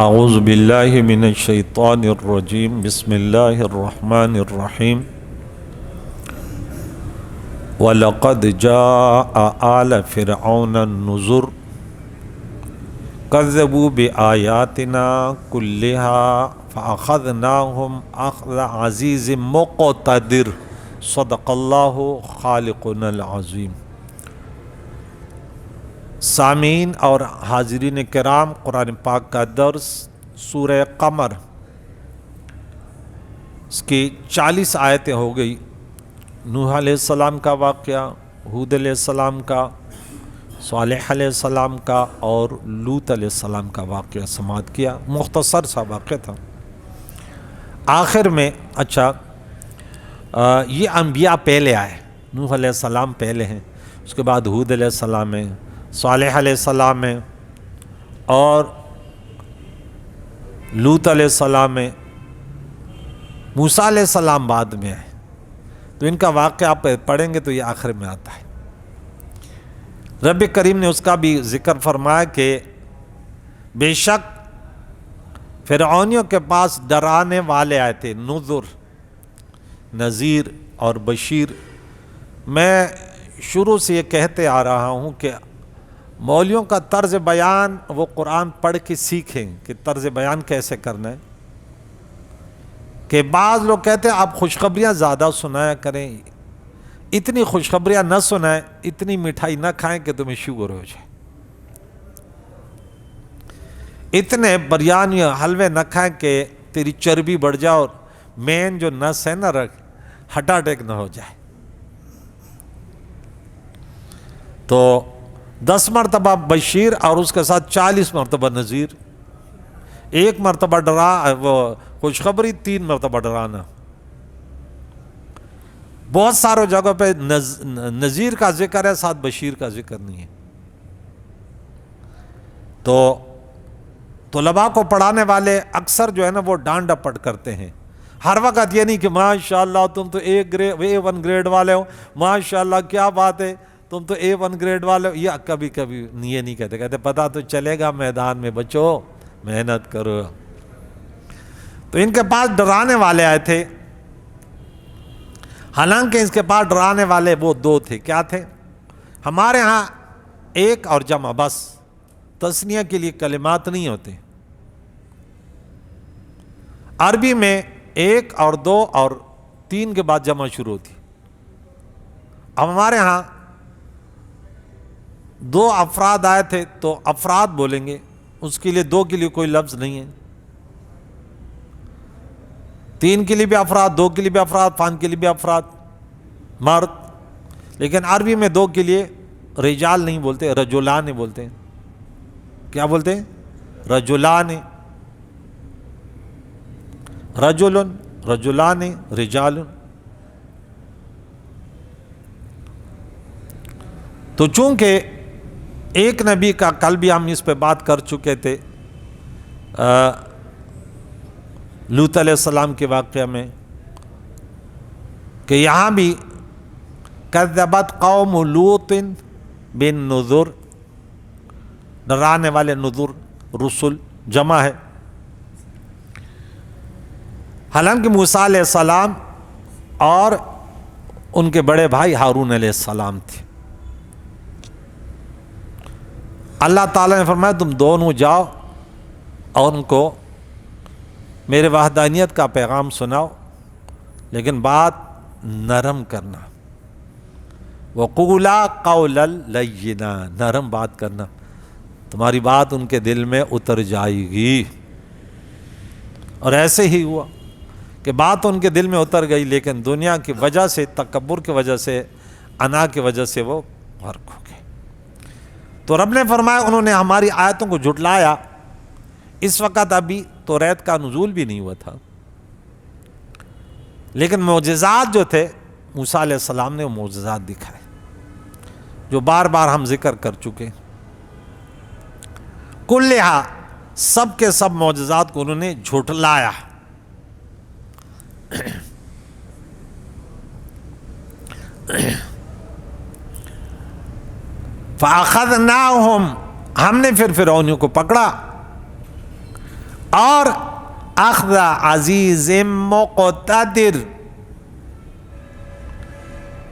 اعوذ باللہ من الشیطان الرجیم بسم اللہ الرحمن الرحیم وَلَقَدْ جَاءَ آلَ فِرْعَوْنَ النُّذُرُ كَذَّبُوا بِآيَاتِنَا كُلِّهَا فَأَخَذْنَاهُمْ أَخْذَ عَزِيزٍ مُقْتَدِرٍ صدق اللہ خالقنا العظیم۔ سامعین اور حاضرین کرام، قرآن پاک کا درس سورہ قمر، اس کی 40 آیتیں ہو گئی۔ نوح علیہ السلام کا واقعہ، ہود علیہ السلام کا، صالح علیہ السلام کا اور لوط علیہ السلام کا واقعہ سماعت کیا۔ مختصر سا واقعہ تھا۔ آخر میں یہ انبیاء پہلے آئے، نوح علیہ السلام پہلے ہیں، اس کے بعد ہود علیہ السلام ہیں، صالح علیہ السلام ہیں اور لوط علیہ السلام ہیں، موسیٰ علیہ السلام بعد میں آئے۔ تو ان کا واقعہ آپ پڑھیں گے تو یہ آخر میں آتا ہے۔ رب کریم نے اس کا بھی ذکر فرمایا کہ بے شک فرعونیوں کے پاس ڈرانے والے آئے تھے، نذر، نذیر اور بشیر۔ میں شروع سے یہ کہتے آ رہا ہوں کہ مولویوں کا طرز بیان وہ قرآن پڑھ کے سیکھیں کہ طرز بیان کیسے کرنا ہے۔ کہ بعض لوگ کہتے ہیں آپ خوشخبریاں زیادہ سنایا کریں، اتنی خوشخبریاں نہ سنائیں، اتنی مٹھائی نہ کھائیں کہ تمہیں شوگر ہو جائے، اتنے بریانی حلوے نہ کھائیں کہ تیری چربی بڑھ جائے اور مین جو نس ہے نہ ہارٹ اٹیک نہ ہو جائے۔ تو 10 مرتبہ بشیر اور اس کے ساتھ 40 مرتبہ نذیر، 1 مرتبہ وہ خوشخبری، 3 مرتبہ ڈرانا۔ بہت سارے جگہوں پہ نذیر کا ذکر ہے، ساتھ بشیر کا ذکر نہیں ہے۔ تو طلباء کو پڑھانے والے اکثر جو ہے نا وہ ڈانٹ ڈپٹ کرتے ہیں، ہر وقت یہ نہیں کہ ماشاءاللہ تم تو A1 گریڈ والے ہو، ماشاءاللہ کیا بات ہے تم تو A1 گریڈ والے ہو، یا کبھی کبھی یہ نہیں کہتے پتہ تو چلے گا میدان میں بچو، محنت کرو۔ تو ان کے پاس ڈرانے والے آئے تھے، حالانکہ اس کے پاس ڈرانے والے وہ 2 تھے۔ کیا تھے؟ ہمارے ہاں 1 اور جمع، بس تثنیہ کے لیے کلمات نہیں ہوتے۔ عربی میں 1 اور 2 اور 3 کے بعد جمع شروع ہوتی۔ اب ہمارے ہاں 2 افراد آئے تھے تو افراد بولیں گے، اس کے لیے 2 کے لیے کوئی لفظ نہیں ہے۔ 3 کے لیے بھی افراد، 2 کے لیے بھی افراد، 5 کے لیے بھی افراد، مرد۔ لیکن عربی میں 2 کے لیے رجال نہیں بولتے، رجلان بولتے ہیں۔ کیا بولتے ہیں؟ رجلان، رجل، رجلان، رجال۔ تو چونکہ ایک نبی کا کل بھی ہم اس پہ بات کر چکے تھے، لوط علیہ السلام کے واقعہ میں، کہ یہاں بھی کذبت قوم لوط بالنذر، ڈرانے والے، نذر رسل جمع ہے۔ حالانکہ موسیٰ علیہ السلام اور ان کے بڑے بھائی ہارون علیہ السلام تھے۔ اللہ تعالیٰ نے فرمایا تم دونوں جاؤ اور ان کو میرے وحدانیت کا پیغام سناؤ، لیکن بات نرم کرنا، وَقُولَا قَوْلًا لَيِّنًا، نرم بات کرنا، تمہاری بات ان کے دل میں اتر جائے گی۔ اور ایسے ہی ہوا کہ بات ان کے دل میں اتر گئی، لیکن دنیا کی وجہ سے، تکبر کی وجہ سے، انا کی وجہ سے وہ غرق ہو گئے۔ تو رب نے فرمایا انہوں نے ہماری آیتوں کو جھٹلایا۔ اس وقت ابھی توریت کا نزول بھی نہیں ہوا تھا، لیکن معجزات جو تھے موسیٰ علیہ السلام نے وہ معجزات دکھائے، جو بار بار ہم ذکر کر چکے۔ کلھا، سب کے سب معجزات کو انہوں نے جھٹلایا۔ فَأَخَذْنَاهُمْ، ہم نے پھر فرعونیوں کو پکڑا، اور اخذ عزیز مقتدر،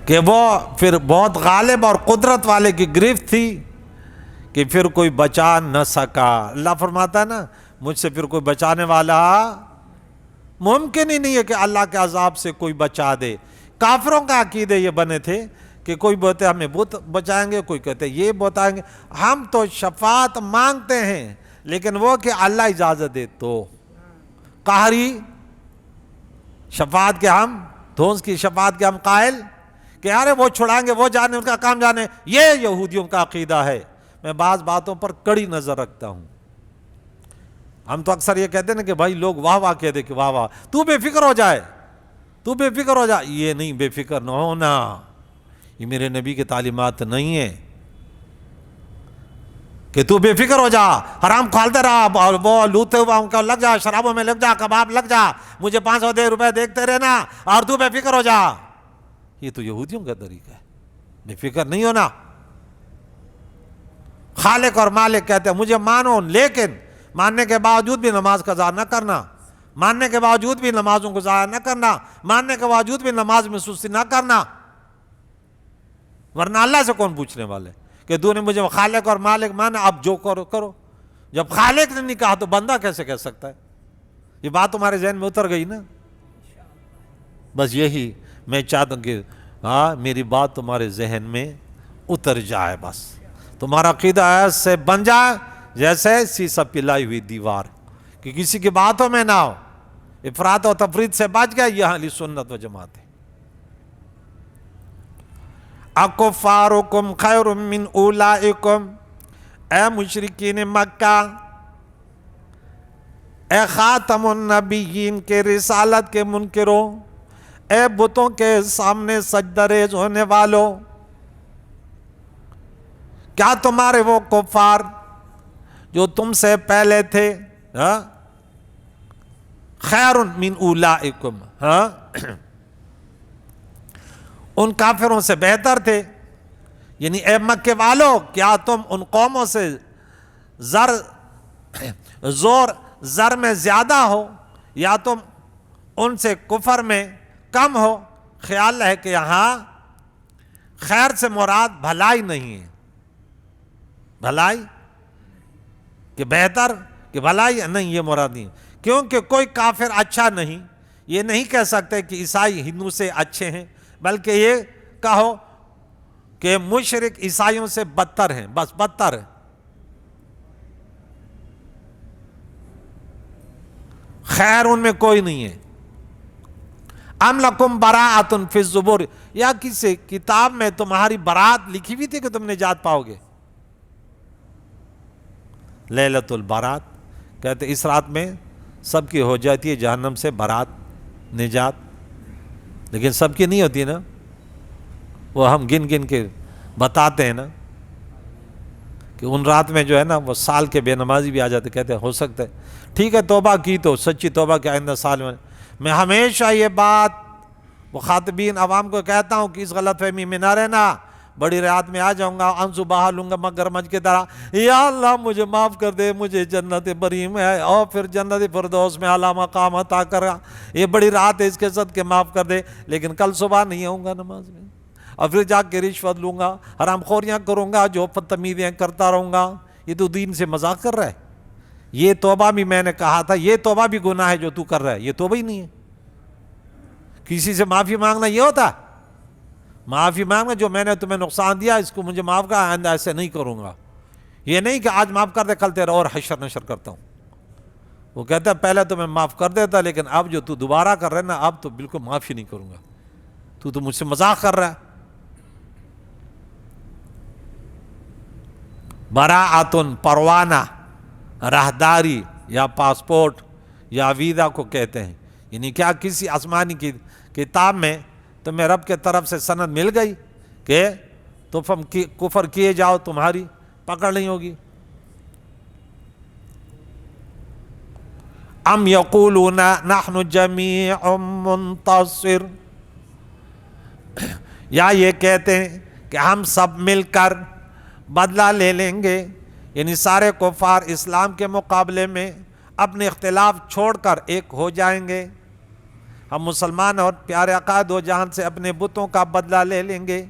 کہ وہ پھر بہت غالب اور قدرت والے کی گرفت تھی کہ پھر کوئی بچا نہ سکا۔ اللہ فرماتا ہے نا مجھ سے پھر کوئی بچانے والا ممکن ہی نہیں ہے کہ اللہ کے عذاب سے کوئی بچا دے۔ کافروں کا عقیدے یہ بنے تھے کہ کوئی بولتے ہمیں بت بچائیں گے، کوئی کہتے یہ بتائیں گے۔ ہم تو شفاعت مانگتے ہیں لیکن وہ کہ اللہ اجازت دے تو، قہری شفاعت کے ہم دھونس کی شفاعت کے ہم قائل کہ یار وہ چھڑائیں گے، وہ جانے، ان کا کام جانے۔ یہ یہودیوں کا عقیدہ ہے۔ میں بعض باتوں پر کڑی نظر رکھتا ہوں۔ ہم تو اکثر یہ کہتے ہیں نا کہ بھائی لوگ واہ واہ کہہ دے کہ واہ واہ، تو بے فکر ہو جائے، تو بے فکر ہو جائے۔ یہ نہیں، بے فکر نہ ہونا، یہ میرے نبی کی تعلیمات نہیں ہے کہ تو بے فکر ہو جا، حرام کھالتے رہا، اور وہ لوٹتے ہوا ان کا لگ جا، شرابوں میں لگ جا، کباب لگ جا، مجھے 500 روپے دیکھتے رہنا اور تو بے فکر ہو جا۔ یہ تو یہودیوں کا طریقہ ہے، بے فکر نہیں ہونا۔ خالق اور مالک کہتے ہیں مجھے مانو، لیکن ماننے کے باوجود بھی نماز قضا نہ کرنا، ماننے کے باوجود بھی نمازوں کو ضائع نہ کرنا، ماننے کے باوجود بھی نماز میں سستی نہ کرنا، ورنہ اللہ سے کون پوچھنے والے کہ تو نے مجھے خالق اور مالک مانا، اب جو کرو کرو۔ جب خالق نے نہیں کہا تو بندہ کیسے کہہ سکتا ہے؟ یہ بات تمہارے ذہن میں اتر گئی نا؟ بس یہی میں چاہتا ہوں کہ میری بات تمہارے ذہن میں اتر جائے، بس تمہارا عقیدہ ایسے بن جائے جیسے سیسا پلائی ہوئی دیوار، کہ کسی کی باتوں میں نہ ہو، افراط و تفرید سے بچ گئے۔ یہ اہل سنت و جماعت ہے۔ اکفارکم خیر من اولئکم، اے مشرکین مکہ، اے خاتم النبیین کے رسالت کے منکروں، اے بتوں کے سامنے سجدہ ریز ہونے والوں، کیا تمہارے وہ کفار جو تم سے پہلے تھے خیر من اولئکم، ان کافروں سے بہتر تھے؟ یعنی اے مکے والو، کیا تم ان قوموں سے زر میں زیادہ ہو یا تم ان سے کفر میں کم ہو؟ خیال ہے کہ یہاں خیر سے مراد بھلائی نہیں ہے، بھلائی کہ بہتر کہ بھلائی نہیں، یہ مراد نہیں، کیونکہ کوئی کافر اچھا نہیں، یہ نہیں کہہ سکتے کہ عیسائی ہندو سے اچھے ہیں، بلکہ یہ کہو کہ مشرک عیسائیوں سے بدتر ہیں، بس بدتر ہیں۔ خیر ان میں کوئی نہیں ہے۔ ام لکم براءۃ فی الزبور، یا کسی کتاب میں تمہاری برات لکھی ہوئی تھی کہ تم نجات پاؤ گے؟ لیلۃ البرات کہتے اس رات میں سب کی ہو جاتی ہے جہنم سے برات، نجات، لیکن سب کی نہیں ہوتی نا، وہ ہم گن گن کے بتاتے ہیں نا کہ ان رات میں جو ہے نا وہ سال کے بے نمازی بھی آ جاتے، کہتے ہیں ہو سکتا ہے ٹھیک ہے توبہ کی تو سچی توبہ کے آئندہ سال میں ہمیشہ یہ بات مخاطبین عوام کو کہتا ہوں کہ اس غلط فہمی میں نہ رہنا۔ بڑی رات میں آ جاؤں گا، آنسو بہا لوں گا مگرمچھ کی طرح، یا اللہ مجھے معاف کر دے، مجھے جنت بریم ہے، اور پھر جنت فردوس میں اعلیٰ مقام عطا کر، یہ بڑی رات ہے اس کے صدقے معاف کر دے، لیکن کل صبح نہیں آؤں گا نماز میں، اور پھر جا کے رشوت لوں گا، حرام خوریاں کروں گا، جو بدتمیزیاں کرتا رہوں گا۔ یہ تو دین سے مذاق کر رہا ہے۔ یہ توبہ بھی میں نے کہا تھا، یہ توبہ بھی گناہ ہے جو تو کر رہا ہے، یہ توبہ ہی نہیں ہے۔ کسی سے معافی مانگنا یہ ہوتا ہے؟ معافی مانگنا جو میں نے تمہیں نقصان دیا اس کو مجھے معاف کر، آئندہ ایسے نہیں کروں گا۔ یہ نہیں کہ آج معاف کر دے کل تیرا اور حشر نشر کرتا ہوں۔ وہ کہتا ہے پہلے تو میں معاف کر دیتا، لیکن اب جو تو دوبارہ کر رہا ہے نا، اب تو بالکل معافی نہیں کروں گا، تو مجھ سے مذاق کر رہا ہے۔ براءۃ پروانہ، راہداری یا پاسپورٹ یا ویزا کو کہتے ہیں، یعنی کیا کسی آسمانی کی کتاب میں تمہیں رب کے طرف سے سند مل گئی کہ تم کفر کیے جاؤ، تمہاری پکڑ نہیں ہوگی؟ ام یقولون نحن جمیع منتصر، یا یہ کہتے ہیں کہ ہم سب مل کر بدلہ لے لیں گے، یعنی سارے کفار اسلام کے مقابلے میں اپنے اختلاف چھوڑ کر ایک ہو جائیں گے، ہم مسلمان اور پیارے آقا دو جہان سے اپنے بتوں کا بدلہ لے لیں گے۔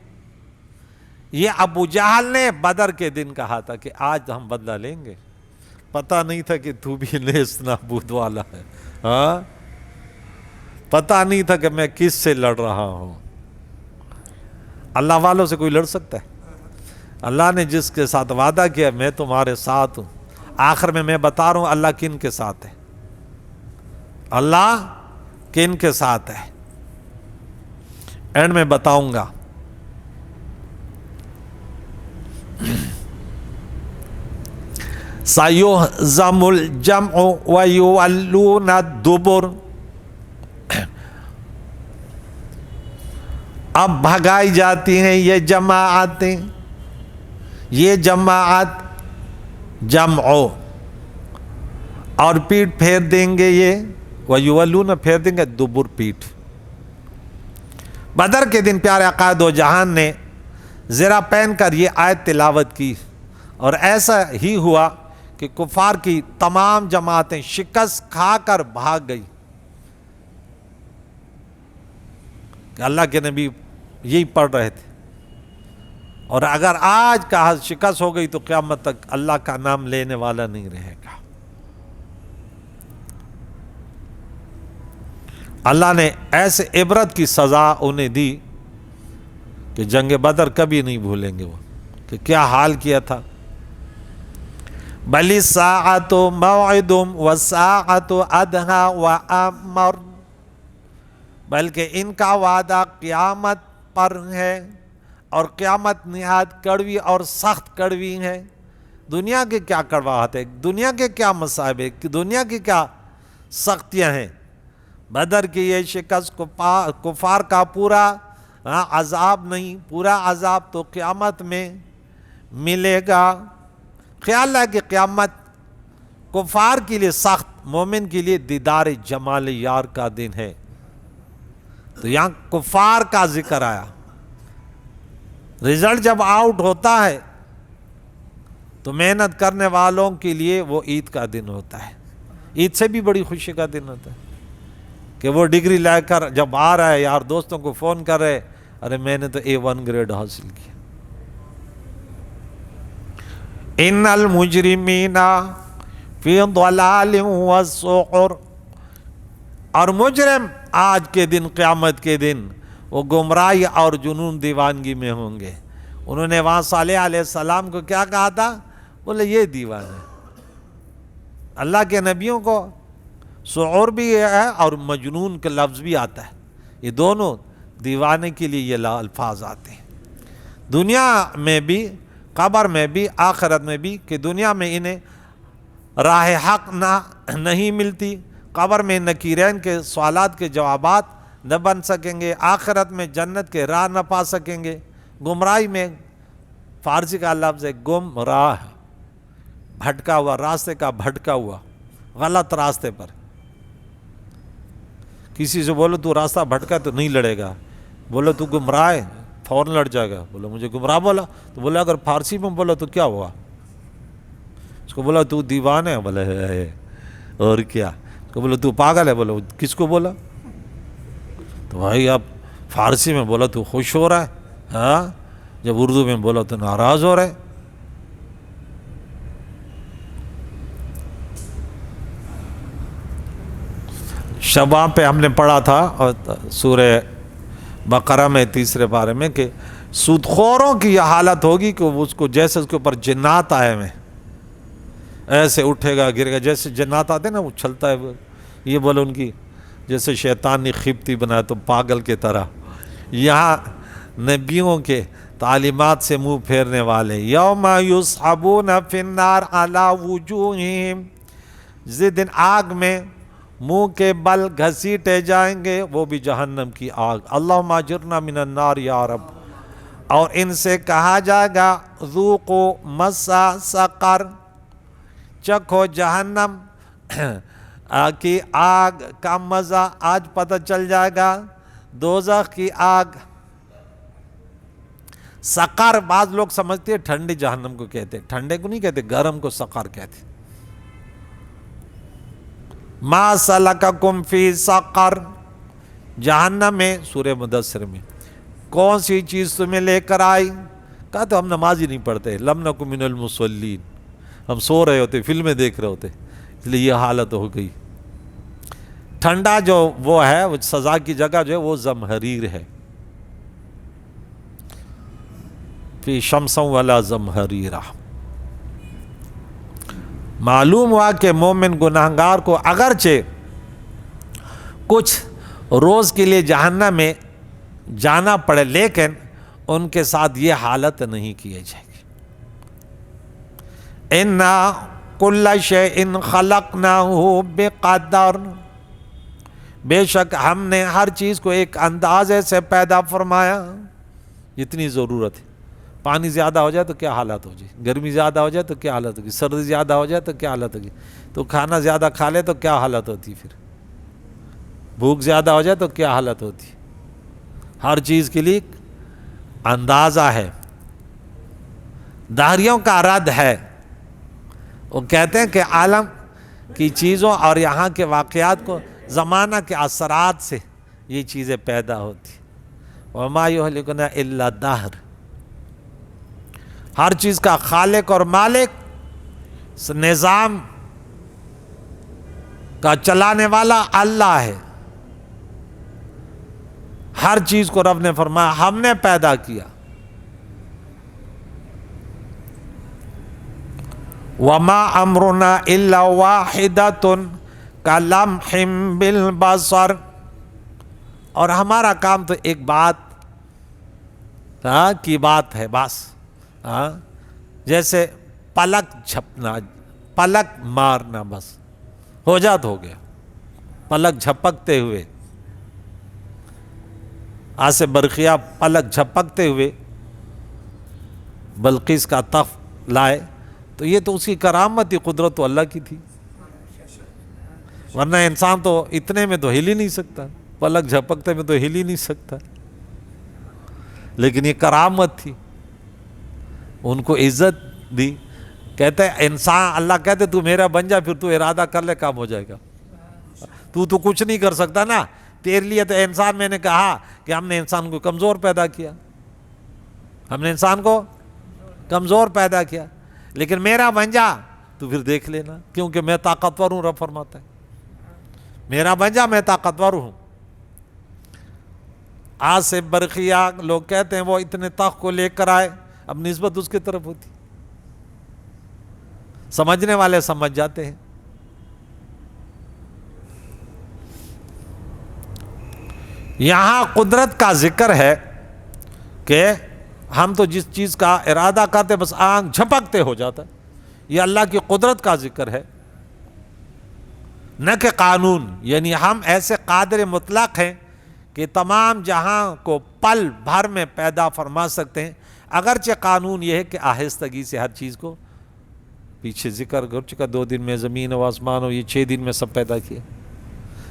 یہ ابو جہل نے بدر کے دن کہا تھا کہ آج ہم بدلہ لیں گے، پتہ نہیں تھا کہ تو بھی نیست نابود والا ہے، ہاں پتہ نہیں تھا کہ میں کس سے لڑ رہا ہوں۔ اللہ والوں سے کوئی لڑ سکتا ہے؟ اللہ نے جس کے ساتھ وعدہ کیا میں تمہارے ساتھ ہوں، آخر میں بتا رہا ہوں اللہ کن کے ساتھ ہے، اللہ کن کے ساتھ ہے، اینڈ میں بتاؤں گا۔ سَيُهْزَمُ الْجَمْعُ وَيُوَلُّونَ الدُّبُرَ، اب بھگائی جاتی ہیں یہ جماعتیں، یہ جماعت جمعو، اور پیٹ پھیر دیں گے یہ، وَيُوَلُّونَ پھیر دیں گے دبر پیٹ۔ بدر کے دن پیارے آقا دو جہان نے زرہ پہن کر یہ آیت تلاوت کی، اور ایسا ہی ہوا کہ کفار کی تمام جماعتیں شکست کھا کر بھاگ گئی۔ کہ اللہ کے نبی یہی پڑھ رہے تھے، اور اگر آج کا شکست ہو گئی تو قیامت تک اللہ کا نام لینے والا نہیں رہے گا۔ اللہ نے ایسے عبرت کی سزا انہیں دی کہ جنگ بدر کبھی نہیں بھولیں گے وہ، کہ کیا حال کیا تھا۔ بَلِ السَّاعَةُ مَوْعِدُهُمْ وَالسَّاعَةُ أَدْهَىٰ وَأَمَرُ، بلکہ ان کا وعدہ قیامت پر ہے، اور قیامت نہایت کڑوی اور سخت کڑوی ہے۔ دنیا کے کیا کڑواہٹ ہے، دنیا کے کیا مصائب ہے، دنیا کی کیا سختیاں ہیں، بدر کی یہ شکست کفار کا پورا عذاب نہیں، پورا عذاب تو قیامت میں ملے گا۔ خیال ہے کہ قیامت کفار کے لیے سخت، مومن کے لیے دیدار جمال یار کا دن ہے۔ تو یہاں کفار کا ذکر آیا، رزلٹ جب آؤٹ ہوتا ہے تو محنت کرنے والوں کے لیے وہ عید کا دن ہوتا ہے، عید سے بھی بڑی خوشی کا دن ہوتا ہے کہ وہ ڈگری لے کر جب آ رہا ہے، یار دوستوں کو فون کر رہے، ارے میں نے تو A1 گریڈ حاصل کیا۔ ان المجرمین فی ضلال وسعر، اور مجرم آج کے دن، قیامت کے دن، وہ گمراہی اور جنون دیوانگی میں ہوں گے۔ انہوں نے وہاں صالح علیہ السلام کو کیا کہا تھا؟ بولے یہ دیوان ہے۔ اللہ کے نبیوں کو سعور بھی ہے اور مجنون کا لفظ بھی آتا ہے، یہ دونوں دیوانے کے لیے یہ الفاظ آتے ہیں، دنیا میں بھی، قبر میں بھی، آخرت میں بھی، کہ دنیا میں انہیں راہ حق نہیں ملتی، قبر میں نکیرین کے سوالات کے جوابات نہ بن سکیں گے، آخرت میں جنت کے راہ نہ پا سکیں گے۔ گمراہی میں فارسی کا لفظ ہے گمراہ، بھٹکا ہوا، راستے کا بھٹکا ہوا، غلط راستے پر۔ کسی سے بولو تو راستہ بھٹکا تو نہیں لڑے گا، بولو تو گمراہ ہے فوراً لڑ جائے گا۔ بولو مجھے گمراہ بولا تو بولا اگر فارسی میں بولا تو کیا ہوا؟ اس کو بولا تو دیوان ہے، بولے ہے اور کیا؟ اس کو بولا تو پاگل ہے، بولو کس کو بولا؟ تو بھائی اب فارسی میں بولا تو خوش ہو رہا ہے، ہاں جب اردو میں بولا تو ناراض ہو رہا ہے۔ شباب پہ ہم نے پڑھا تھا اور سورہ بقرہ میں تیسرے پارے میں کہ سود خوروں کی یہ حالت ہوگی کہ اس کو جیسے اس کے اوپر جنات آئے ہوئے ایسے اٹھے گا گرے گا، جیسے جنات آتے ہیں نا اچھلتا ہے، یہ بولو ان کی جیسے شیطان نے خبتی بنایا تو پاگل کے طرح۔ یہاں نبیوں کے تعلیمات سے منہ پھیرنے والے، یوم یسحبون فی النار علی وجوہہم، جس دن آگ میں منہ کے بل گھسیٹے جائیں گے، وہ بھی جہنم کی آگ۔ اللہم اجرنا من النار یا رب۔ اور ان سے کہا جائے گا ذوقوا مس سقر، چکھو جہنم کی آگ کا مزہ، آج پتہ چل جائے گا دوزخ کی آگ۔ سقر بعض لوگ سمجھتے ہیں ٹھنڈی جہنم کو کہتے، ٹھنڈے کو نہیں کہتے، گرم کو سقر کہتے۔ ما سلککم فی سقر، جہنم میں سورہ مدثر میں کون سی چیز تمہیں لے کر آئی؟ کہا تو ہم نماز ہی نہیں پڑھتے، لم نکن من المصلین، ہم سو رہے ہوتے، فلمیں دیکھ رہے ہوتے، اس لیے یہ حالت ہو گئی۔ ٹھنڈا جو وہ ہے، وہ سزا کی جگہ جو ہے وہ زمہریر ہے، فی شمس ولا زمہریرہ۔ معلوم ہوا کہ مومن گناہگار کو اگرچہ کچھ روز کے لیے جہنم میں جانا پڑے، لیکن ان کے ساتھ یہ حالت نہیں کی جائے گی۔ اِنَّا كُلَّ شَيْءٍ خَلَقْنَاهُ بِقَدَرٍ، بے شک ہم نے ہر چیز کو ایک اندازے سے پیدا فرمایا، جتنی ضرورت ہے۔ پانی زیادہ ہو جائے تو کیا حالت ہو جائے، گرمی زیادہ ہو جائے تو کیا حالت ہوگی، سردی زیادہ ہو جائے تو کیا حالت ہوگی، تو کھانا زیادہ کھا لے تو کیا حالت ہوتی، پھر بھوک زیادہ ہو جائے تو کیا حالت ہوتی۔ ہر چیز کے لیے اندازہ ہے۔ دہریوں کا رد ہے، وہ کہتے ہیں کہ عالم کی چیزوں اور یہاں کے واقعات کو زمانہ کے اثرات سے یہ چیزیں پیدا ہوتی۔ وَمَا يُهْلِكُنَا إِلَّا الدَّهْرُ، ہر چیز کا خالق اور مالک، نظام کا چلانے والا اللہ ہے۔ ہر چیز کو رب نے فرمایا ہم نے پیدا کیا۔ وَمَا أَمْرُنَا إِلَّا وَاحِدَةٌ كَلَمْحٍ بِالْبَصَرِ، اور ہمارا کام تو ایک بات کی بات ہے بس، جیسے پلک جھپنا، پلک مارنا، بس ہو جات ہو گیا، پلک جھپکتے ہوئے۔ آج سے برقیہ پلک جھپکتے ہوئے بلقیس کا تخت لائے تو یہ تو اس کی کرامت، قدرت تو اللہ کی تھی، ورنہ انسان تو اتنے میں تو ہل ہی نہیں سکتا، پلک جھپکتے میں تو ہل ہی نہیں سکتا، لیکن یہ کرامت تھی، ان کو عزت دی۔ کہتے انسان، اللہ کہتے تو میرا بن جا، پھر تو ارادہ کر لے کام ہو جائے گا، تو کچھ نہیں کر سکتا نا، تیرے لیے تو انسان، میں نے کہا کہ ہم نے انسان کو کمزور پیدا کیا، ہم نے انسان کو کمزور پیدا کیا، لیکن میرا بن جا تو پھر دیکھ لینا، کیونکہ میں طاقتور ہوں، رب فرماتا ہے میرا بن جا، میں طاقتور ہوں۔ آج سے برقیہ لوگ کہتے ہیں وہ اتنے تخت کو لے کر آئے، اب نسبت اس کی طرف ہوتی، سمجھنے والے سمجھ جاتے ہیں۔ یہاں قدرت کا ذکر ہے کہ ہم تو جس چیز کا ارادہ کرتے بس آنکھ جھپکتے ہو جاتا ہے، یہ اللہ کی قدرت کا ذکر ہے، نہ کہ قانون۔ یعنی ہم ایسے قادر مطلق ہیں کہ تمام جہاں کو پل بھر میں پیدا فرما سکتے ہیں، اگرچہ قانون یہ ہے کہ آہستگی سے ہر چیز کو، پیچھے ذکر کر چکا 2 دن میں زمین و آسمان ہو، یہ 6 دن میں سب پیدا کیا،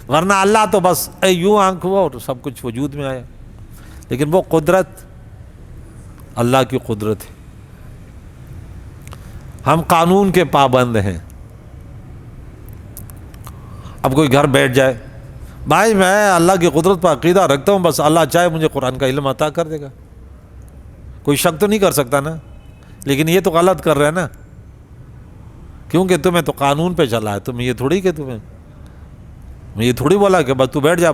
ورنہ اللہ تو بس یوں آنکھ ہوا اور سب کچھ وجود میں آیا، لیکن وہ قدرت اللہ کی قدرت ہے، ہم قانون کے پابند ہیں۔ اب کوئی گھر بیٹھ جائے، بھائی میں اللہ کی قدرت پر عقیدہ رکھتا ہوں، بس اللہ چاہے مجھے قرآن کا علم عطا کر دے گا، کوئی شک تو نہیں کر سکتا نا، لیکن یہ تو غلط کر رہے ہیں نا، کیونکہ تمہیں تو قانون پہ چلا ہے، تمہیں یہ تھوڑی کہ میں یہ تھوڑی بولا کہ بس تو بیٹھ جا،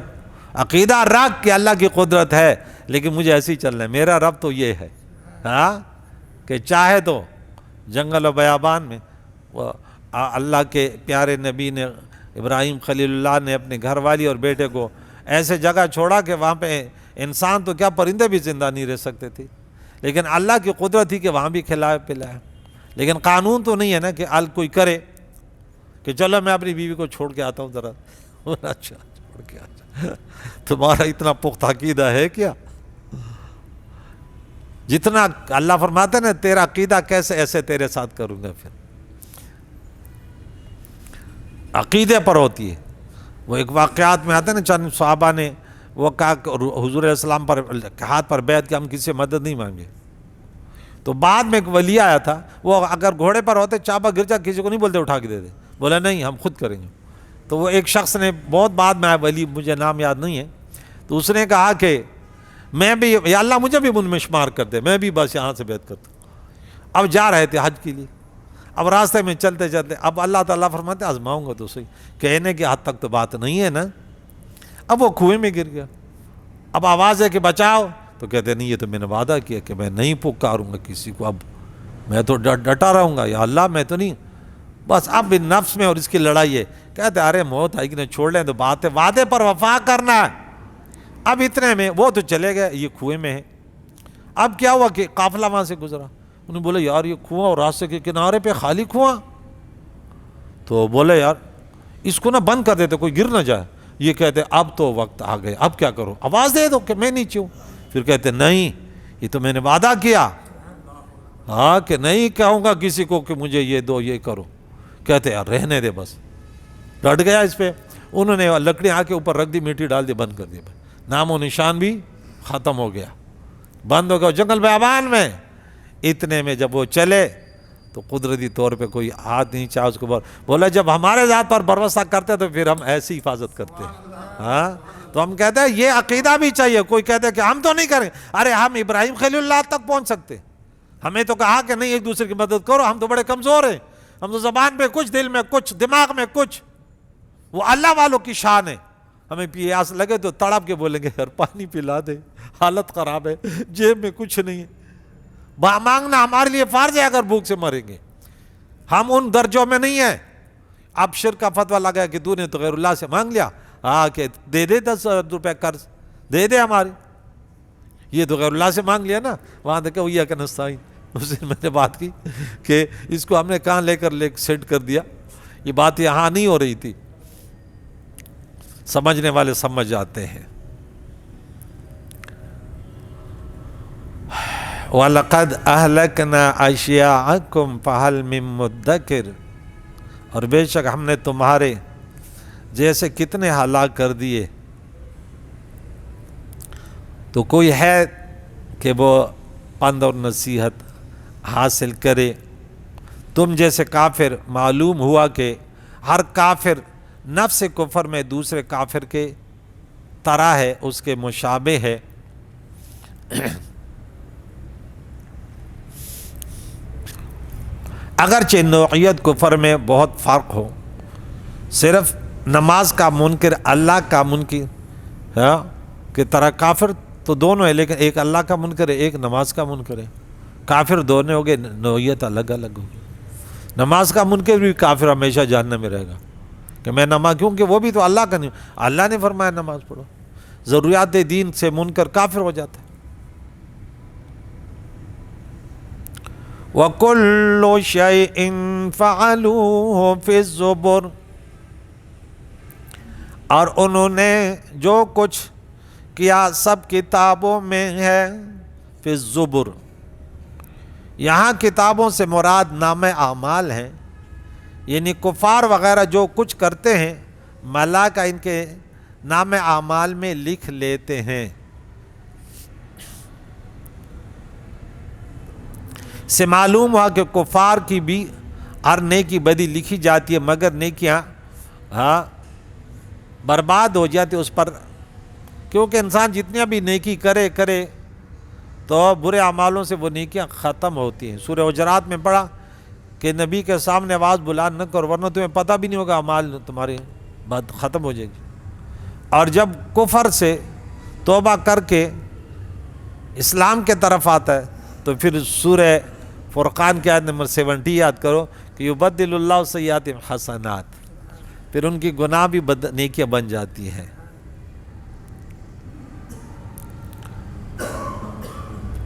عقیدہ رکھ کہ اللہ کی قدرت ہے، لیکن مجھے ایسے ہی چلنا ہے، میرا رب تو یہ ہے کہ چاہے تو جنگل و بیابان میں اللہ کے پیارے نبی نے، ابراہیم خلیل اللہ نے اپنے گھر والی اور بیٹے کو ایسے جگہ چھوڑا کہ وہاں پہ انسان تو کیا پرندے بھی زندہ نہیں رہ سکتے تھے، لیکن اللہ کی قدرت تھی کہ وہاں بھی کھلائے پلائے، لیکن قانون تو نہیں ہے نا کہ کوئی کرے کہ چلو میں اپنی بیوی کو چھوڑ کے آتا ہوں ذرا، اچھا چھوڑ کے آتا، تمہارا اتنا پختہ عقیدہ ہے کیا؟ جتنا اللہ فرماتا ہے نا تیرا عقیدہ کیسے ایسے تیرے ساتھ کروں گا، پھر عقیدے پر ہوتی ہے۔ وہ ایک واقعات میں آتا ہے نا، چند صحابہ نے وہ کہا حضور علیہ السلام پر ہاتھ پر بیعت کہ ہم کسی سے مدد نہیں مانگے، تو بعد میں ایک ولی آیا تھا، وہ اگر گھوڑے پر ہوتے چابا گر جا کسی کو نہیں بولتے اٹھا کے دے دے، بولا نہیں ہم خود کریں گے، تو وہ ایک شخص نے بہت بعد میں آیا ولی، مجھے نام یاد نہیں ہے، تو اس نے کہا کہ میں بھی یا اللہ مجھے بھی ان میں شمار کر دے، میں بھی بس یہاں سے بیعت کرتا ہوں۔ اب جا رہے تھے حج کے لیے، اب راستے میں چلتے چلتے اب اللہ تعالیٰ فرماتے آزماؤں گا تو صحیح، کہنے کی حد تک تو بات نہیں ہے نا۔ اب وہ کنویں میں گر گیا، اب آواز ہے کہ بچاؤ، تو کہتے نہیں یہ تو میں نے وعدہ کیا کہ میں نہیں پکاروں گا کسی کو، اب میں تو ڈٹا رہوں گا، یا اللہ میں تو نہیں، بس اب نفس میں اور اس کی لڑائی ہے۔ کہتے ارے موت آئی کہ نہیں، چھوڑ لیں تو بات ہے، وعدے پر وفا کرنا ہے۔ اب اتنے میں وہ تو چلے گئے، یہ کنویں میں ہے۔ اب کیا ہوا کہ قافلہ وہاں سے گزرا، انہوں نے بولا یار یہ کنواں اور راستے کے کنارے پہ خالی کنواں، تو بولے یار اس کو نہ بند کر دیتے کوئی گر نہ جائے۔ یہ کہتے اب تو وقت آ گئے، اب کیا کرو، آواز دے دو کہ میں نیچے ہوں۔ پھر کہتے نہیں یہ تو میں نے وعدہ کیا، ہاں کہ نہیں کہوں گا کسی کو کہ مجھے یہ دو یہ کرو۔ کہتے یار رہنے دے، بس ڈٹ گیا اس پہ۔ انہوں نے لکڑی آ کے اوپر رکھ دی، مٹی ڈال دی، بند کر دیا، نام و نشان بھی ختم ہو گیا، بند ہو گیا جنگل بیابان میں۔ اتنے میں جب وہ چلے تو قدرتی طور پہ کوئی ہاتھ نہیں چاہا اس کو، بولا جب ہمارے ذات پر بھروسہ کرتے تو پھر ہم ایسی حفاظت کرتے ہیں۔ ہاں تو ہم کہتے ہیں یہ عقیدہ بھی چاہیے۔ کوئی کہتے ہیں کہ ہم تو نہیں کریں، ارے ہم ابراہیم خلیل اللہ تک پہنچ سکتے، ہمیں تو کہا کہ نہیں ایک دوسرے کی مدد کرو، ہم تو بڑے کمزور ہیں، ہم تو زبان پہ کچھ، دل میں کچھ، دماغ میں کچھ، وہ اللہ والوں کی شان ہے۔ ہمیں پیاس لگے تو تڑپ کے بولیں گے یار پانی پلا دے، حالت خراب ہے، جیب میں کچھ نہیں ہے۔ مانگنا ہمارے لیے فرض ہے اگر بھوک سے مریں گے، ہم ان درجوں میں نہیں ہیں۔ اب شرک کا فتویٰ لگا کہ تو نے تو غیر اللہ سے مانگ لیا، ہاں کہ دے دے 10 روپے قرض دے دے ہماری، یہ تو غیر اللہ سے مانگ لیا نا۔ وہاں دیکھا وہی کہ نستعین، اس دن میں نے بات کی کہ اس کو ہم نے کہاں لے کر سیٹ کر دیا، یہ بات یہاں نہیں ہو رہی تھی، سمجھنے والے سمجھ جاتے ہیں۔ وَلَقَدْ أَهْلَكْنَا أَشْيَاعَكُمْ فَهَلْ مِن مُدَّكِرٍ، اور بے شک ہم نے تمہارے جیسے کتنے ہلاک کر دیے، تو کوئی ہے کہ وہ پند اور نصیحت حاصل کرے؟ تم جیسے کافر، معلوم ہوا کہ ہر کافر نفس کفر میں دوسرے کافر کے طرح ہے، اس کے مشابہ ہے۔ اگرچہ نوعیت کفر میں بہت فرق ہو، صرف نماز کا منکر اللہ کا منکر کی طرح کافر تو دونوں ہے، لیکن ایک اللہ کا منکر ہے، ایک نماز کا منکر ہے۔ کافر دونوں ہو گئے، نوعیت الگ الگ ہوگی۔ نماز کا منکر بھی کافر ہمیشہ جہنم میں رہے گا کہ میں نماز، کیونکہ وہ بھی تو اللہ کا نہیں، اللہ نے فرمایا نماز پڑھو۔ ضروریات دین سے منکر کافر ہو جاتا ہے۔ وَكُلُّ شَيْءٍ فَعَلُوهُ فِي الزُّبُرِ، اور انہوں نے جو کچھ کیا سب کتابوں میں ہے۔ فی الزبر، یہاں کتابوں سے مراد نام اعمال ہیں، یعنی کفار وغیرہ جو کچھ کرتے ہیں ملائکہ ان کے نام اعمال میں لکھ لیتے ہیں۔ سے معلوم ہوا کہ کفار کی بھی ہر نیکی بدی لکھی جاتی ہے، مگر نیکیاں برباد ہو جاتی اس پر، کیونکہ انسان جتنی بھی نیکی کرے تو برے اعمالوں سے وہ نیکیاں ختم ہوتی ہیں۔ سورہ حجرات میں پڑھا کہ نبی کے سامنے آواز بلند نہ کرو ورنہ تمہیں پتہ بھی نہیں ہوگا اعمال تمہاری بات ختم ہو جائے گی۔ اور جب کفر سے توبہ کر کے اسلام کے طرف آتا ہے تو پھر سورہ فرقان کی آیت نمبر 70 یاد کرو کہ یبدل اللہ سیئات حسنات، پھر ان کی گناہ بھی نیکیاں بن جاتی ہیں۔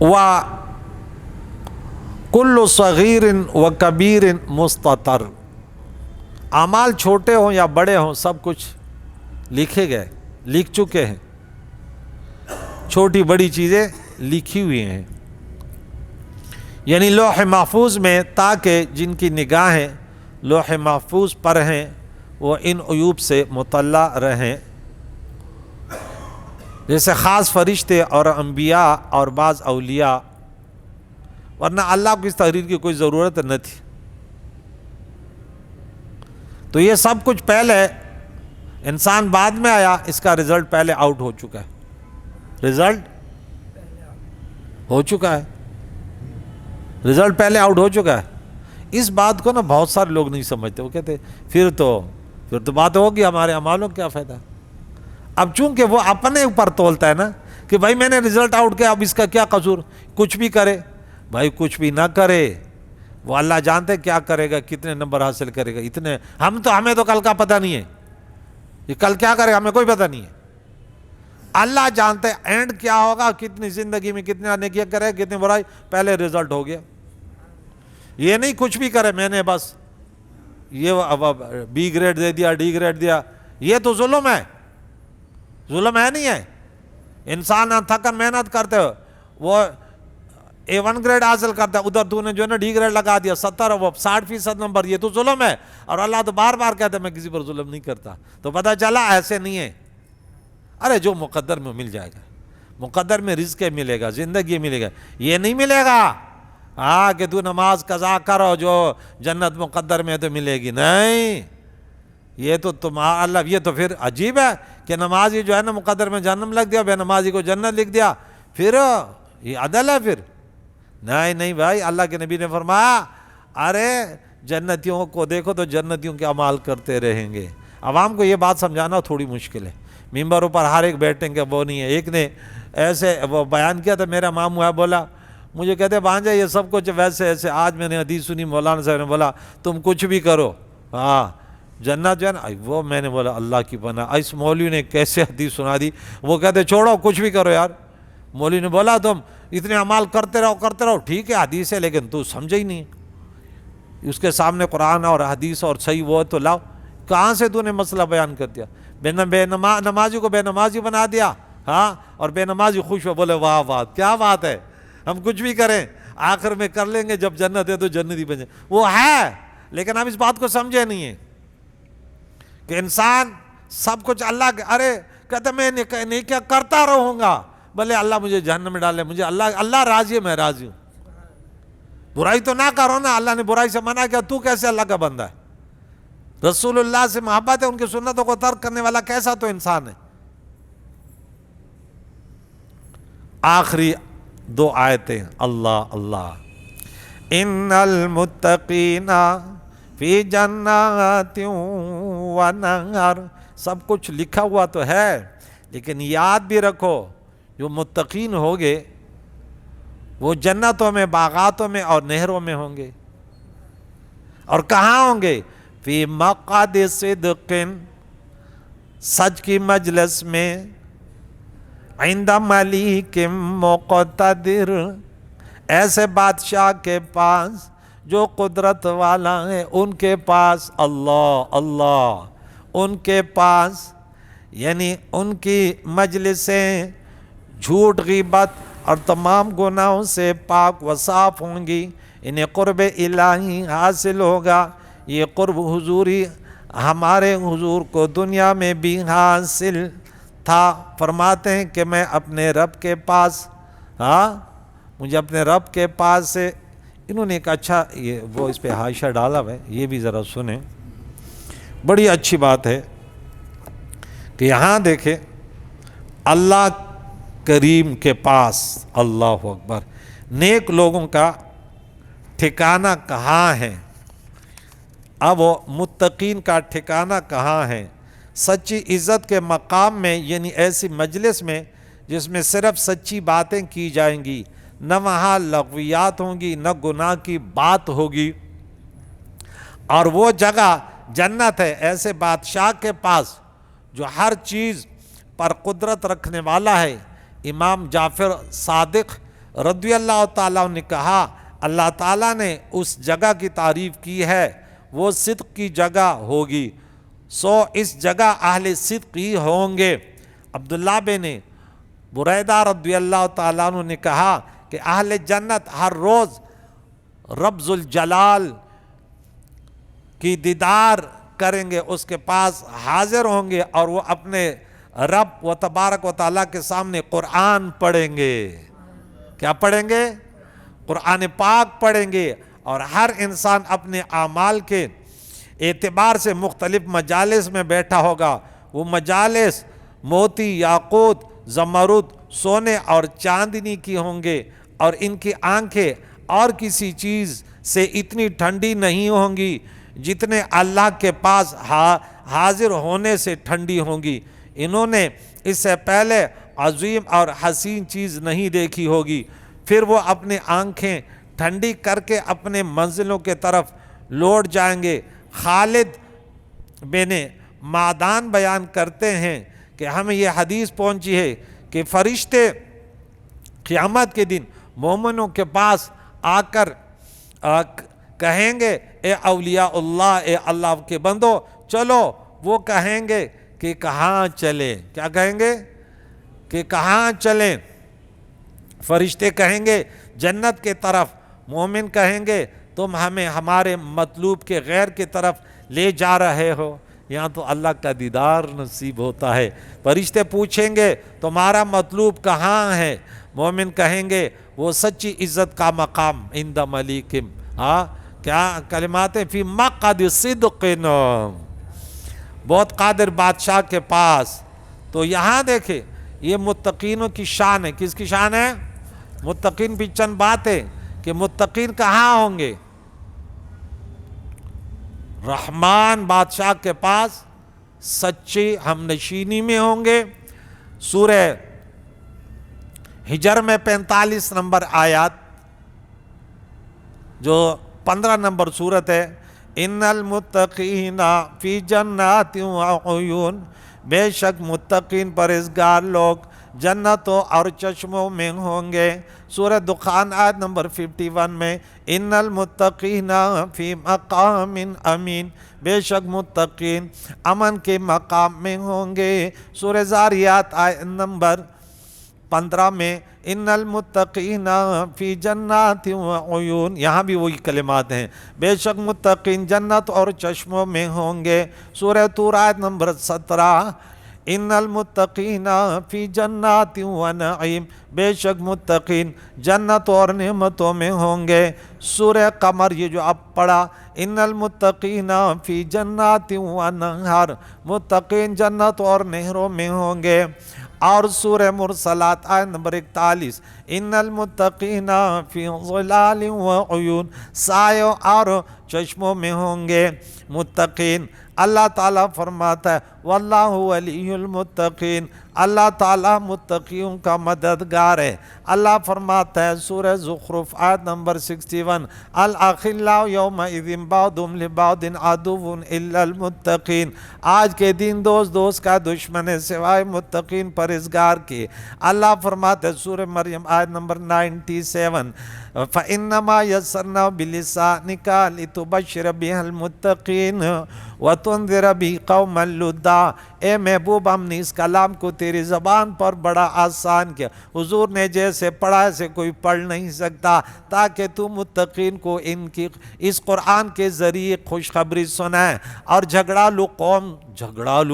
وَكُلُّ صَغِيرٍ وَكَبِيرٍ مُسْتَطَرٍ، اعمال چھوٹے ہوں یا بڑے ہوں سب کچھ لکھے گئے، لکھ چکے ہیں، چھوٹی بڑی چیزیں لکھی ہوئی ہیں، یعنی لوح محفوظ میں، تاکہ جن کی نگاہیں لوح محفوظ پر ہیں وہ ان عیوب سے مطلع رہیں، جیسے خاص فرشتے اور انبیاء اور بعض اولیاء، ورنہ اللہ کو اس تحریر کی کوئی ضرورت نہ تھی۔ تو یہ سب کچھ پہلے انسان بعد میں آیا، اس کا رزلٹ پہلے آؤٹ ہو چکا ہے، رزلٹ ہو چکا ہے، رزلٹ پہلے آؤٹ ہو چکا ہے۔ اس بات کو نا بہت سارے لوگ نہیں سمجھتے، وہ کہتے پھر تو بات ہوگی، ہمارے اعمالوں کا کیا فائدہ۔ اب چونکہ وہ اپنے اوپر تولتا ہے نا کہ بھائی میں نے رزلٹ آؤٹ کیا، اب اس کا کیا قصور، کچھ بھی کرے، بھائی کچھ بھی نہ کرے، وہ اللہ جانتے کیا کرے گا، کتنے نمبر حاصل کرے گا، اتنے ہمیں تو کل کا پتہ نہیں ہے، یہ کل کیا کرے گا ہمیں کوئی پتہ نہیں ہے۔ اللہ جانتے اینڈ کیا ہوگا، کتنی زندگی میں کتنا نیکیاں کرے، کتنی برائی، پہلے رزلٹ ہو گیا۔ یہ نہیں کچھ بھی کرے، میں نے بس یہ بی گریڈ دے دیا، ڈی گریڈ دیا، یہ تو ظلم ہے، ظلم ہے نہیں ہے۔ انسان تھکن محنت کرتے ہو، وہ A1 گریڈ حاصل کرتا ہے، ادھر تو نے جو ہے نا ڈی گریڈ لگا دیا، 60% نمبر، یہ تو ظلم ہے۔ اور اللہ تو بار بار کہتا ہے میں کسی پر ظلم نہیں کرتا، تو پتہ چلا ایسے نہیں ہے۔ ارے جو مقدر میں مل جائے گا، مقدر میں رزق ملے گا، زندگی ملے گا، یہ نہیں ملے گا کہ تو نماز قضا کرو جو جنت مقدر میں تو ملے گی، نہیں، یہ تو تمہارا اللہ، یہ تو پھر عجیب ہے کہ نمازی جو ہے نا مقدر میں جہنم لکھ دیا، بے نمازی کو جنت لکھ دیا، پھر یہ عدل ہے؟ پھر نہیں بھائی، اللہ کے نبی نے فرمایا ارے جنتیوں کو دیکھو تو جنتیوں کے اعمال کرتے رہیں گے۔ عوام کو یہ بات سمجھانا تھوڑی مشکل ہے، ممبروں پر ہر ایک بیٹھیں گے، وہ نہیں ہے۔ ایک نے ایسے وہ بیان کیا تھا، میرا ماموں ہے، بولا مجھے کہتے بھانجا یہ سب کچھ ویسے ایسے، آج میں نے حدیث سنی، مولانا صاحب نے بولا تم کچھ بھی کرو جنت جو ہے نا، وہ میں نے بولا اللہ کی پناہ، اس مولوی نے کیسے حدیث سنا دی، وہ کہتے چھوڑو کچھ بھی کرو یار۔ مولوی نے بولا تم اتنے اعمال کرتے رہو، ٹھیک ہے حدیث ہے لیکن تو سمجھے ہی نہیں، اس کے سامنے قرآن اور حدیث اور صحیح وہ تو لاؤ، کہاں سے تو نے مسئلہ بیان کر دیا، نمازی کو بے نمازی بنا دیا، اور بے نمازی خوش ہو، بولے واہ واہ کیا بات ہے، ہم کچھ بھی کریں آخر میں کر لیں گے، جب جنت ہے تو جنتی بن جائے، وہ ہے لیکن ہم اس بات کو سمجھے نہیں ہیں کہ انسان سب کچھ اللہ کے، ارے کہتے میں نیکیاں کرتا رہوں گا، بھلے اللہ مجھے جہنم میں ڈالے، مجھے اللہ راضی ہے، میں راضی ہوں، برائی تو نہ کرو نا، اللہ نے برائی سے منع کیا، تو کیسے اللہ کا بندہ ہے؟ رسول اللہ سے محبت ہے، ان کی سنتوں کو ترک کرنے والا کیسا تو انسان ہے۔ آخری 2 آیتیں، اللہ ان المتقین فی جنات و نہر، سب کچھ لکھا ہوا تو ہے لیکن یاد بھی رکھو جو متقین ہوگے وہ جنتوں میں، باغاتوں میں اور نہروں میں ہوں گے، اور کہاں ہوں گے؟ فی مقعد صدق، سچ کی مجلس میں، عند ملیک مقتدر، ایسے بادشاہ کے پاس جو قدرت والا ہے، ان کے پاس، اللہ ان کے پاس، یعنی ان کی مجلسیں جھوٹ، غیبت اور تمام گناہوں سے پاک و صاف ہوں گی، انہیں قرب الہی حاصل ہوگا۔ یہ قرب حضوری ہمارے حضور کو دنیا میں بھی حاصل تھا، فرماتے ہیں کہ میں اپنے رب کے پاس، مجھے اپنے رب کے پاس سے، انہوں نے ایک اچھا وہ اس پہ حاشیہ ڈالا ہے، یہ بھی ذرا سنیں، بڑی اچھی بات ہے کہ یہاں دیکھیں اللہ کریم کے پاس، اللہ اکبر، نیک لوگوں کا ٹھکانہ کہاں ہے؟ اب وہ متقین کا ٹھکانہ کہاں ہے؟ سچی عزت کے مقام میں، یعنی ایسی مجلس میں جس میں صرف سچی باتیں کی جائیں گی، نہ وہاں لغویات ہوں گی، نہ گناہ کی بات ہوگی، اور وہ جگہ جنت ہے ایسے بادشاہ کے پاس جو ہر چیز پر قدرت رکھنے والا ہے۔ امام جعفر صادق رضی اللہ تعالیٰ نے کہا اللہ تعالیٰ نے اس جگہ کی تعریف کی ہے، وہ صدق کی جگہ ہوگی، سو اس جگہ اہل صدق ہی ہوں گے۔ عبداللہ بن بریدہ رضی اللہ تعالیٰ عنہ نے کہا کہ اہل جنت ہر روز رب ذوالجلال کی دیدار کریں گے، اس کے پاس حاضر ہوں گے، اور وہ اپنے رب و تبارک و تعالیٰ کے سامنے قرآن پڑھیں گے۔ کیا پڑھیں گے؟ قرآن پاک پڑھیں گے، اور ہر انسان اپنے اعمال کے اعتبار سے مختلف مجالس میں بیٹھا ہوگا، وہ مجالس موتی یاقوت زمرد سونے اور چاندنی کی ہوں گے، اور ان کی آنکھیں اور کسی چیز سے اتنی ٹھنڈی نہیں ہوں گی جتنے اللہ کے پاس حاضر ہونے سے ٹھنڈی ہوں گی۔ انہوں نے اس سے پہلے عظیم اور حسین چیز نہیں دیکھی ہوگی۔ پھر وہ اپنی آنکھیں ٹھنڈی کر کے اپنے منزلوں کے طرف لوٹ جائیں گے۔ خالد بن معدان بیان کرتے ہیں کہ ہمیں یہ حدیث پہنچی ہے کہ فرشتے قیامت کے دن مومنوں کے پاس آ کر کہیں گے اے اولیاء اللہ، اے اللہ کے بندو چلو۔ وہ کہیں گے کہ کہاں چلیں؟ کیا کہیں گے؟ کہ کہاں چلیں؟ فرشتے کہیں گے جنت کے طرف، مومن کہیں گے تم ہمیں ہمارے مطلوب کے غیر کی طرف لے جا رہے ہو۔ یہاں تو اللہ کا دیدار نصیب ہوتا ہے۔ فرشتے پوچھیں گے تمہارا مطلوب کہاں ہے؟ مومن کہیں گے وہ سچی عزت کا مقام عند ملیک، کیا کلمات ہیں، فی مقعد صدق، بہت قادر بادشاہ کے پاس۔ تو یہاں دیکھیں یہ متقینوں کی شان ہے۔ کس کی شان ہے؟ متقین بھی چند باتیں کہ متقین کہاں ہوں گے؟ رحمان بادشاہ کے پاس سچی ہم نشینی میں ہوں گے۔ سورہ ہجر میں 45 نمبر آیات، جو 15 نمبر سورت ہے، ان المتقین فی جنات وعیون، بے شک متقین پرہیزگار لوگ جنتوں اور چشموں میں ہوں گے۔ سورہ دخان آیت نمبر 51 میں ان المتقین فی مقام امین، بے شک متقین امن کے مقام میں ہوں گے۔ سورہ زاریات آیت نمبر 15 میں ان المتقین فی جنات وعیون، یہاں بھی وہی کلمات ہیں، بے شک متقین جنت اور چشموں میں ہوں گے۔ سورہ طور آیت نمبر 17 ان المتقین فی جنات ونعیم، بے شک متقین جنت اور نعمتوں میں ہوں گے۔ سورہ قمر یہ جو اب پڑھا، ان المتقین فی جنات ونہر، متقین جنت اور نہروں میں ہوں گے۔ اور سورہ مرسلات آیت نمبر 41 ان المتقین فی ظلال وعیون، سایوں اور چشموں میں ہوں گے متقین۔ اللہ تعالیٰ فرماتا ہے واللہ ولی المتقین، اللہ تعالیٰ متقیوں کا مددگار ہے۔ اللہ فرماتا ہے سورہ زخرف آیت نمبر 61 الاخلاء یومئذ بعضهم لبعض عدو الا المتقین، آج کے دن دوست دوست کا دشمن ہے سوائے متقین پرہیزگار کے۔ اللہ فرماتا ہے سورہ مریم آیت نمبر 97 فَإِنَّمَا يَسَّرْنَاهُ بِلِسَانِكَ لِتُبَشِّرَ بِهَا الْمُتَّقِينَ وَتُنذِرَ بِهِ قَوْمًا لُدًّا، اے محبوب ہم نے اس کلام کو تیری زبان پر بڑا آسان کیا، حضور نے جیسے پڑھا ایسے کوئی پڑھ نہیں سکتا، تاکہ تو متقین کو ان کی اس قرآن کے ذریعے خوشخبری سنائے۔ اور جھگڑالو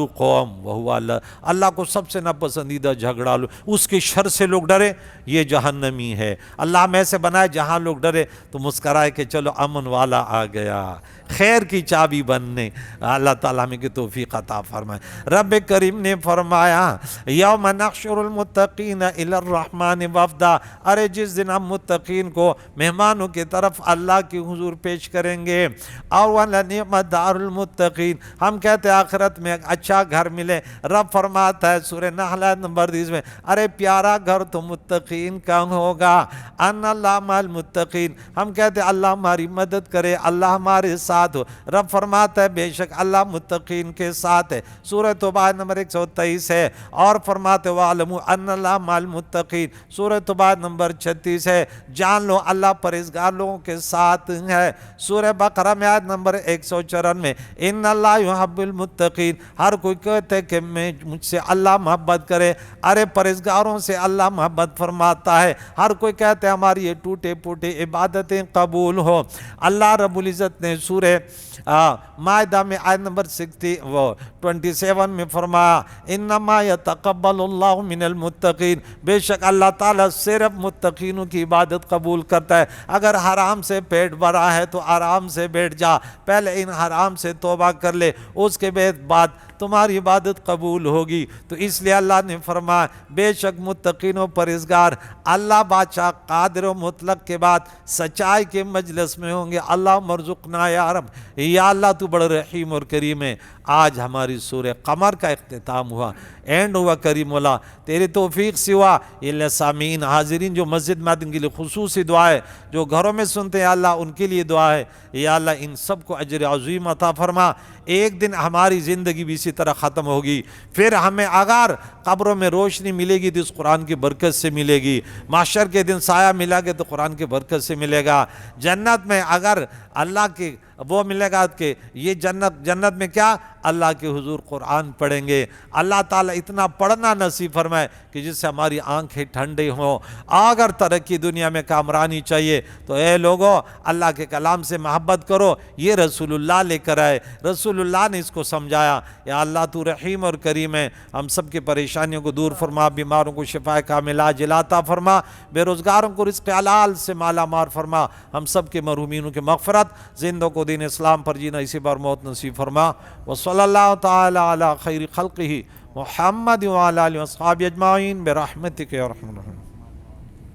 قوم وہو اللہ کو سب سے ناپسندیدہ جھگڑالو، اس کے شر سے لوگ ڈرے، یہ جہنمی ہے۔ اللہ ہمیں ایسے بنائے جہاں لوگ ڈرے تو مسکرائے کہ چلو امن والا آ گیا، خیر کی چابی بننے۔ اللہ تعالیٰ ہمیں کی توفیق عطا فرمائے۔ رب کریم نے فرمایا یوم نحشر المتقین الی الرحمن وفدا، ارے جس دن ہم متقین کو مہمانوں کی طرف اللہ کی حضور پیش کریں گے۔ اور وَلَنِعْمَ دَارُ الْمُتَّقِينَ، ہم کہتے ہیں آخرت میں اچھا گھر ملے۔ رب فرماتا ہے سورہ نحل نمبر 20 میں ارے پیارا گھر تو متقین کا ہوگا۔ ان اللہ مع المتقین، ہم کہتے ہیں اللہ ہماری مدد کرے، اللہ ہمارے ساتھ ہو۔ رب فرماتا ہے بے شک اللہ متقین کے ساتھ ہے۔ سورہ توبہ نمبر 123 ہے۔ اور فرماتے وَعْلَمُوا أَنَّ اللَّهَ مَعَ الْمُتَّقِينَ، سورہ توبہ نمبر 36 ہے، جان لو اللہ پرہیزگار لوگوں کے ساتھ ہے۔ سورہ بقرہ میں آیت نمبر 154 میں ان اللہ یحب المتقین، ہر کوئی کہتے ہے کہ مجھ سے اللہ محبت کرے، ارے پرہیزگاروں سے اللہ محبت فرماتا ہے۔ ہر کوئی کہتے ہیں ہماری یہ ٹوٹے پھوٹے عبادتیں قبول ہو۔ اللہ رب العزت نے سورہ مائدہ میں آیت نمبر 27 میں فرمایا انما یتقبل اللہ من المتقین، بے شک اللہ تعالیٰ صرف متقینوں کی عبادت قبول کرتا ہے۔ اگر حرام سے پیٹ بھرا ہے تو آرام سے بیٹھ جا، پہلے ان حرام سے توبہ کر لے، اس کے بعد تمہاری عبادت قبول ہوگی۔ تو اس لیے اللہ نے فرمایا بے شک متقین و پرہیزگار اللہ بادشاہ قادر و مطلق کے بعد سچائی کے مجلس میں ہوں گے۔ اللہ مرزقنا یا رب، یا اللہ تو بڑا رحیم اور کریم ہے۔ آج ہماری سورہ قمر کا اختتام ہوا، اینڈ ہوا کریم اللہ، تیری توفیق سے ہوا۔ یہ سامعین حاضرین جو مسجد میں آتے ان کے لیے خصوصی دعا ہے، جو گھروں میں سنتے ہیں اللہ ان کے لیے دعا ہے، یا اللہ ان سب کو اجر عظیم عطا فرما۔ ایک دن ہماری زندگی بھی اسی طرح ختم ہوگی، پھر ہمیں اگر قبروں میں روشنی ملے گی تو اس قرآن کی برکت سے ملے گی، محشر کے دن سایہ ملا گے تو قرآن کی برکت سے ملے گا، جنت میں اگر اللہ کے وہ ملے گا کہ یہ جنت میں کیا اللہ کے حضور قرآن پڑھیں گے۔ اللہ تعالیٰ اتنا پڑھنا نصیب فرمائے کہ جس سے ہماری آنکھیں ٹھنڈی ہوں۔ اگر ترقی دنیا میں کامرانی چاہیے تو اے لوگوں اللہ کے کلام سے محبت کرو، یہ رسول اللہ لے کر آئے، رسول اللہ نے اس کو سمجھایا۔ یا اللہ تو رحیم اور کریم ہے، ہم سب کی پریشانیوں کو دور فرما، بیماروں کو شفا کاملہ عاجلہ عطا فرما، بے روزگاروں کو رزق حلال سے مالا مال فرما، ہم سب کے مرحومینوں کی مغفرت، زندوں کو دین اسلام پر جینا اسی بار موت نصیب فرما۔ وصلی اللہ تعالی علی خیر خلقہ محمد وعلی آلہ واصحابہ اجمعین برحمتک یا ارحم الراحمین۔